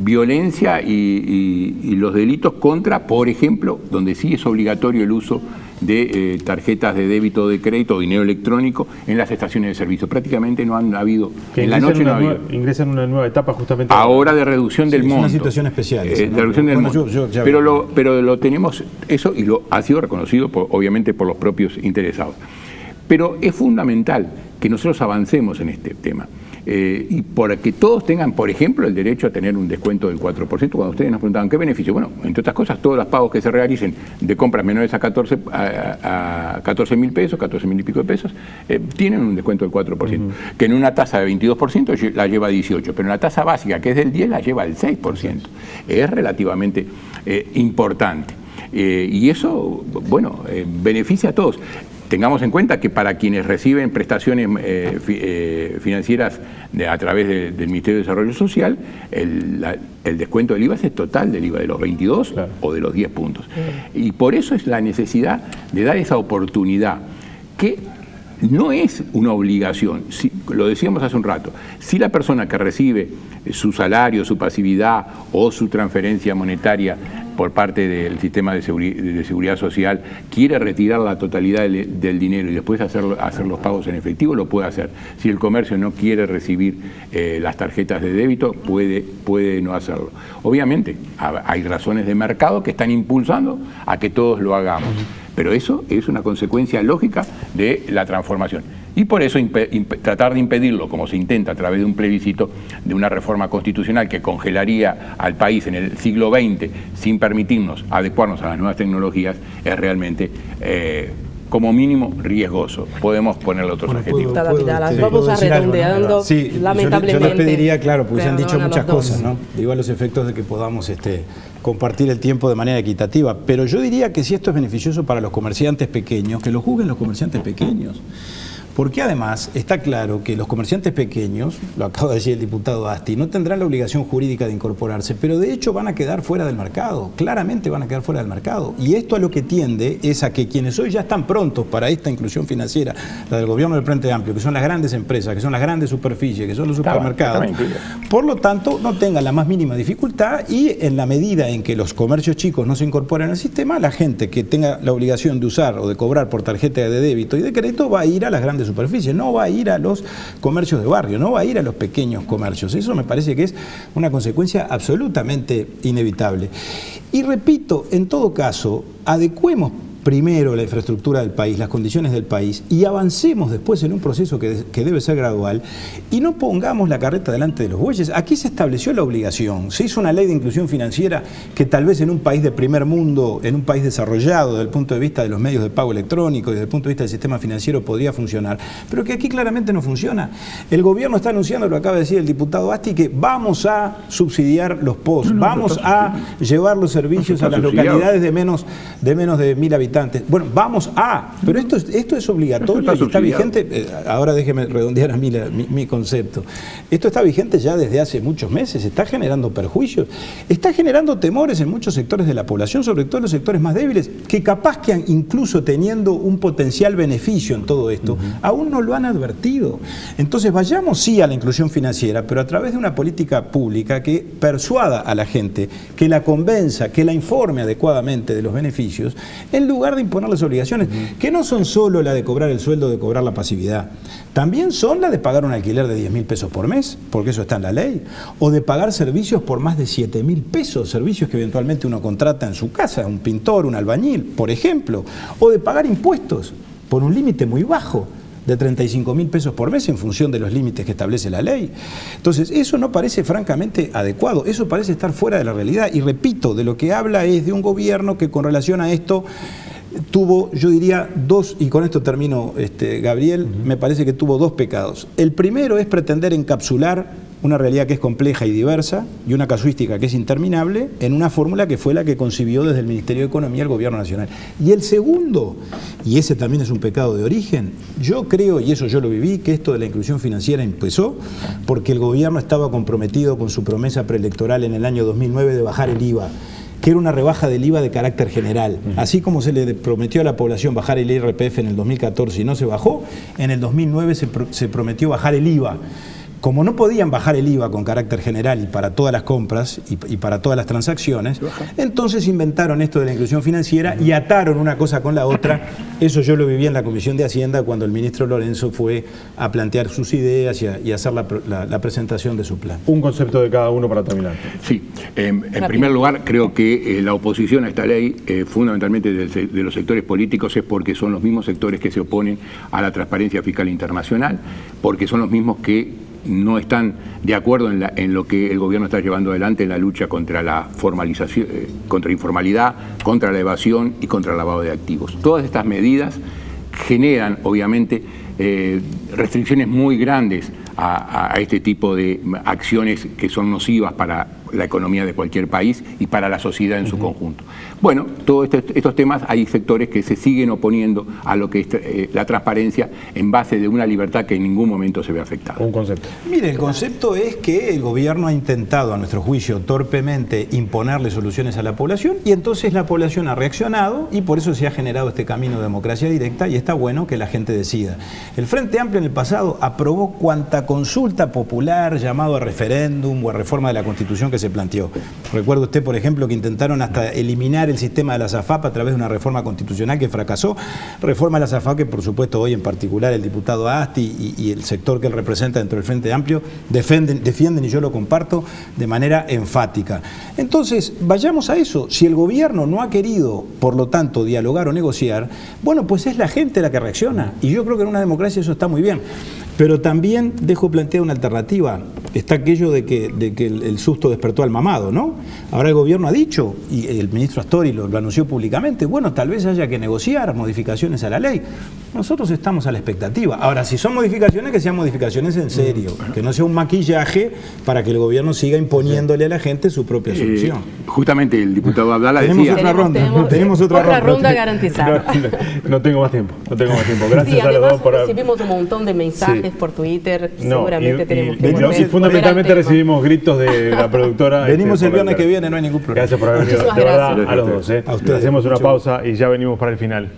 violencia y los delitos contra, por ejemplo, donde sí es obligatorio el uso de tarjetas de débito o de crédito o dinero electrónico en las estaciones de servicio? Prácticamente no han habido. En la noche no ha habido. Ingresa en una nueva etapa justamente. Ahora de reducción del monto. Es una situación especial. De reducción del monto. Pero lo tenemos eso y lo ha sido reconocido obviamente por los propios interesados. Pero es fundamental que nosotros avancemos en este tema. Y para que todos tengan, por ejemplo, el derecho a tener un descuento del 4%. Cuando ustedes nos preguntaban, ¿qué beneficio? Bueno, entre otras cosas, todos los pagos que se realicen de compras menores a 14.000 pesos, 14.000 y pico de pesos, tienen un descuento del 4%, que en una tasa de 22% la lleva 18%, pero en la tasa básica, que es del 10%, la lleva el 6%. Es relativamente importante. Y eso, beneficia a todos. Tengamos en cuenta que para quienes reciben prestaciones financieras a través del Ministerio de Desarrollo Social, el descuento del IVA es total del IVA, de los 22 claro. O de los 10 puntos. Y por eso es la necesidad de dar esa oportunidad, que no es una obligación. Lo decíamos hace un rato, si la persona que recibe su salario, su pasividad o su transferencia monetaria por parte del sistema de seguridad social quiere retirar la totalidad del dinero y después hacer los pagos en efectivo, lo puede hacer. Si el comercio no quiere recibir las tarjetas de débito, puede no hacerlo. Obviamente hay razones de mercado que están impulsando a que todos lo hagamos, pero eso es una consecuencia lógica de la transformación. Y por eso tratar de impedirlo, como se intenta a través de un plebiscito, de una reforma constitucional que congelaría al país en el siglo XX sin permitirnos adecuarnos a las nuevas tecnologías, es realmente, como mínimo, riesgoso. Podemos ponerle otros adjetivos. Vamos a redondeando, sí, lamentablemente. Yo les pediría, claro, porque se han dicho muchas cosas, ¿no? Digo, a los efectos de que podamos compartir el tiempo de manera equitativa, pero yo diría que si esto es beneficioso para los comerciantes pequeños, que lo juzguen los comerciantes pequeños. Porque además está claro que los comerciantes pequeños, lo acaba de decir el diputado Asti, no tendrán la obligación jurídica de incorporarse, pero de hecho van a quedar fuera del mercado, claramente van a quedar fuera del mercado. Y esto a lo que tiende es a que quienes hoy ya están prontos para esta inclusión financiera, la del gobierno del Frente Amplio, que son las grandes empresas, que son las grandes superficies, que son los supermercados, por lo tanto no tengan la más mínima dificultad y en la medida en que los comercios chicos no se incorporen al sistema, la gente que tenga la obligación de usar o de cobrar por tarjeta de débito y de crédito va a ir a las grandes superficie, no va a ir a los comercios de barrio, no va a ir a los pequeños comercios. Eso me parece que es una consecuencia absolutamente inevitable. Y repito, en todo caso, adecuemos primero la infraestructura del país, las condiciones del país, y avancemos después en un proceso que debe ser gradual, y no pongamos la carreta delante de los bueyes. Aquí se estableció la obligación, se hizo una ley de inclusión financiera que tal vez en un país de primer mundo, en un país desarrollado desde el punto de vista de los medios de pago electrónico y desde el punto de vista del sistema financiero podría funcionar, pero que aquí claramente no funciona. El gobierno está anunciando, lo acaba de decir el diputado Asti, que vamos a subsidiar los POS, vamos a llevar los servicios a las localidades de menos de 1.000 habitantes. Bueno, vamos a, pero esto es obligatorio y está vigente, ahora déjeme redondear a mí mi concepto. Esto está vigente ya desde hace muchos meses, está generando perjuicios, está generando temores en muchos sectores de la población, sobre todo en los sectores más débiles, que capaz que incluso teniendo un potencial beneficio en todo esto, aún no lo han advertido. Entonces vayamos sí a la inclusión financiera, pero a través de una política pública que persuada a la gente, que la convenza, que la informe adecuadamente de los beneficios, en lugar de imponer las obligaciones, que no son solo la de cobrar el sueldo, de cobrar la pasividad, también son la de pagar un alquiler de 10.000 pesos por mes, porque eso está en la ley, o de pagar servicios por más de 7.000 pesos, servicios que eventualmente uno contrata en su casa, un pintor, un albañil, por ejemplo, o de pagar impuestos por un límite muy bajo, de 35.000 pesos por mes en función de los límites que establece la ley. Entonces, eso no parece francamente adecuado, eso parece estar fuera de la realidad. Y repito, de lo que habla es de un gobierno que con relación a esto tuvo, yo diría, dos, y con esto termino, Gabriel, me parece que tuvo dos pecados. El primero es pretender encapsular una realidad que es compleja y diversa y una casuística que es interminable en una fórmula que fue la que concibió desde el Ministerio de Economía el Gobierno Nacional. Y el segundo, y ese también es un pecado de origen, yo creo, y eso yo lo viví, que esto de la inclusión financiera empezó porque el gobierno estaba comprometido con su promesa preelectoral en el año 2009 de bajar el IVA, que era una rebaja del IVA de carácter general. Así como se le prometió a la población bajar el IRPF en el 2014 y no se bajó, en el 2009 se prometió bajar el IVA. Como no podían bajar el IVA con carácter general y para todas las compras y para todas las transacciones, entonces inventaron esto de la inclusión financiera y ataron una cosa con la otra. Eso yo lo viví en la Comisión de Hacienda cuando el ministro Lorenzo fue a plantear sus ideas y a hacer la presentación de su plan. Un concepto de cada uno para terminar. Sí, en primer lugar creo que la oposición a esta ley, fundamentalmente de los sectores políticos, es porque son los mismos sectores que se oponen a la transparencia fiscal internacional, porque son los mismos que no están de acuerdo en lo que el gobierno está llevando adelante en la lucha contra la formalización, contra la informalidad, contra la evasión y contra el lavado de activos. Todas estas medidas generan, obviamente, restricciones muy grandes a este tipo de acciones que son nocivas para la economía de cualquier país y para la sociedad en su conjunto. Bueno, todos estos temas hay sectores que se siguen oponiendo a lo que es la transparencia en base de una libertad que en ningún momento se ve afectada. Un concepto. Mire, el concepto es que el gobierno ha intentado, a nuestro juicio, torpemente imponerle soluciones a la población y entonces la población ha reaccionado y por eso se ha generado este camino de democracia directa y está bueno que la gente decida. El Frente Amplio en el pasado aprobó cuanta consulta popular, llamado a referéndum o a reforma de la Constitución que se planteó. Recuerda usted, por ejemplo, que intentaron hasta eliminar el sistema de la SAFAP a través de una reforma constitucional que fracasó. Reforma de la SAFAP que, por supuesto, hoy en particular el diputado Asti y el sector que él representa dentro del Frente Amplio defienden, y yo lo comparto, de manera enfática. Entonces, vayamos a eso. Si el gobierno no ha querido, por lo tanto, dialogar o negociar, bueno, pues es la gente la que reacciona. Y yo creo que en una democracia eso está muy bien. Pero también dejo planteada una alternativa. está aquello de que el susto despertó al mamado, ¿no? Ahora el gobierno ha dicho, y el ministro Astori lo anunció públicamente, bueno, tal vez haya que negociar modificaciones a la ley. Nosotros estamos a la expectativa. Ahora, si son modificaciones, que sean modificaciones en serio, que no sea un maquillaje para que el gobierno siga imponiéndole a la gente su propia solución. Justamente el diputado Abdala Tenemos decía... otra ronda. Tenemos otra ronda garantizada. No tengo más tiempo. Gracias Sí, a los dos por... recibimos un montón de mensajes por Twitter. Seguramente tenemos que volver. Y fundamentalmente recibimos gritos de la productora. Venimos el viernes que viene, no hay ningún problema. Gracias por haber venido. De verdad, a los dos. A ustedes. Hacemos una pausa y ya venimos para el final.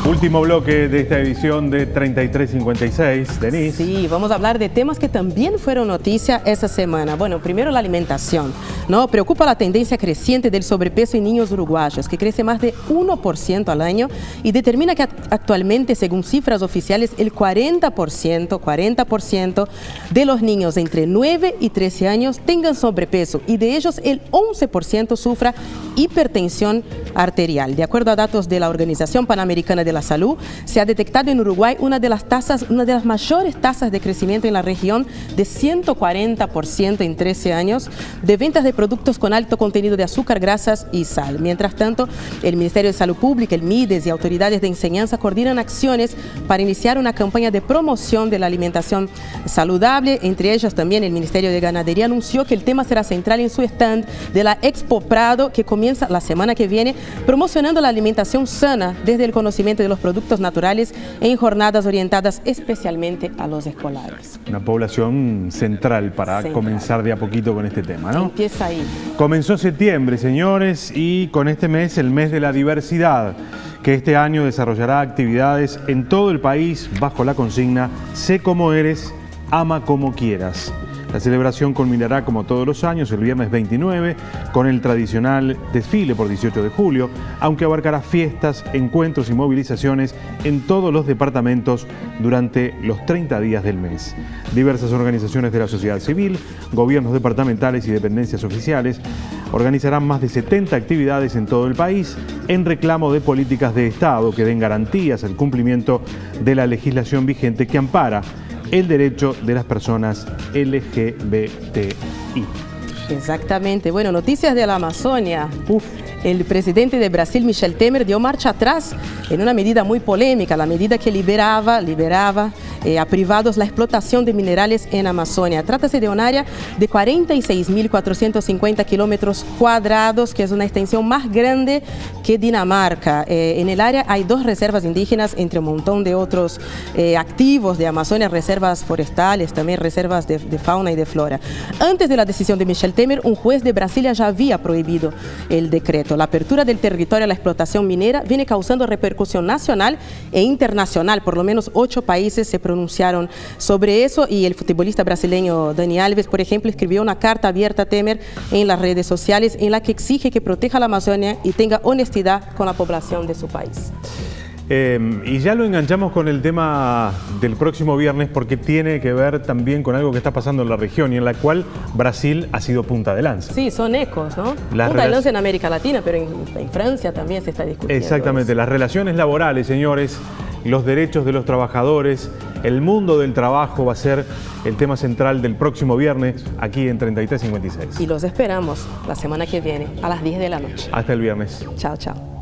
Último bloque de esta edición de 3356, Denise. Sí, vamos a hablar de temas que también fueron noticia esta semana. Bueno, primero la alimentación, ¿no? Preocupa la tendencia creciente del sobrepeso en niños uruguayos, que crece más de 1% al año y determina que actualmente, según cifras oficiales, el 40% de los niños entre 9 y 13 años tengan sobrepeso y de ellos el 11% sufra hipertensión arterial. De acuerdo a datos de la Organización Panamericana de la Salud, se ha detectado en Uruguay una de las mayores tasas de crecimiento en la región de 140% en 13 años de ventas de productos con alto contenido de azúcar, grasas y sal. Mientras tanto, el Ministerio de Salud Pública, el MIDES y autoridades de enseñanza coordinan acciones para iniciar una campaña de promoción de la alimentación saludable. Entre ellas también el Ministerio de Ganadería anunció que el tema será central en su stand de la Expo Prado, que comienza la semana que viene, promocionando la alimentación sana desde el conocimiento de los productos naturales en jornadas orientadas especialmente a los escolares. Una población central para comenzar de a poquito con este tema, ¿no? Empieza ahí. Comenzó septiembre, señores, y con este mes, el mes de la diversidad, que este año desarrollará actividades en todo el país bajo la consigna Sé como eres, ama como quieras. La celebración culminará como todos los años el viernes 29 con el tradicional desfile por 18 de julio, aunque abarcará fiestas, encuentros y movilizaciones en todos los departamentos durante los 30 días del mes. Diversas organizaciones de la sociedad civil, gobiernos departamentales y dependencias oficiales organizarán más de 70 actividades en todo el país en reclamo de políticas de Estado que den garantías al cumplimiento de la legislación vigente que ampara el derecho de las personas LGBTI. Exactamente. Bueno, noticias de la Amazonia. El presidente de Brasil, Michel Temer, dio marcha atrás en una medida muy polémica, la medida que liberaba a privados la explotación de minerales en Amazonia. Trátase de un área de 46.450 kilómetros cuadrados, que es una extensión más grande que Dinamarca. En el área hay 2 reservas indígenas, entre un montón de otros activos de Amazonia, reservas forestales, también reservas de fauna y de flora. Antes de la decisión de Michel Temer, un juez de Brasilia ya había prohibido el decreto. La apertura del territorio a la explotación minera viene causando repercusión nacional e internacional. Por lo menos 8 países se pronunciaron sobre eso y el futbolista brasileño Dani Alves, por ejemplo, escribió una carta abierta a Temer en las redes sociales en la que exige que proteja la Amazonia y tenga honestidad con la población de su país. Y ya lo enganchamos con el tema del próximo viernes porque tiene que ver también con algo que está pasando en la región y en la cual Brasil ha sido punta de lanza. Sí, son ecos, ¿no? Punta de lanza en América Latina, pero en Francia también se está discutiendo. Exactamente, las relaciones laborales, señores, los derechos de los trabajadores, el mundo del trabajo va a ser el tema central del próximo viernes aquí en 3356. Y los esperamos la semana que viene a las 10 de la noche. Hasta el viernes. Chao, chao.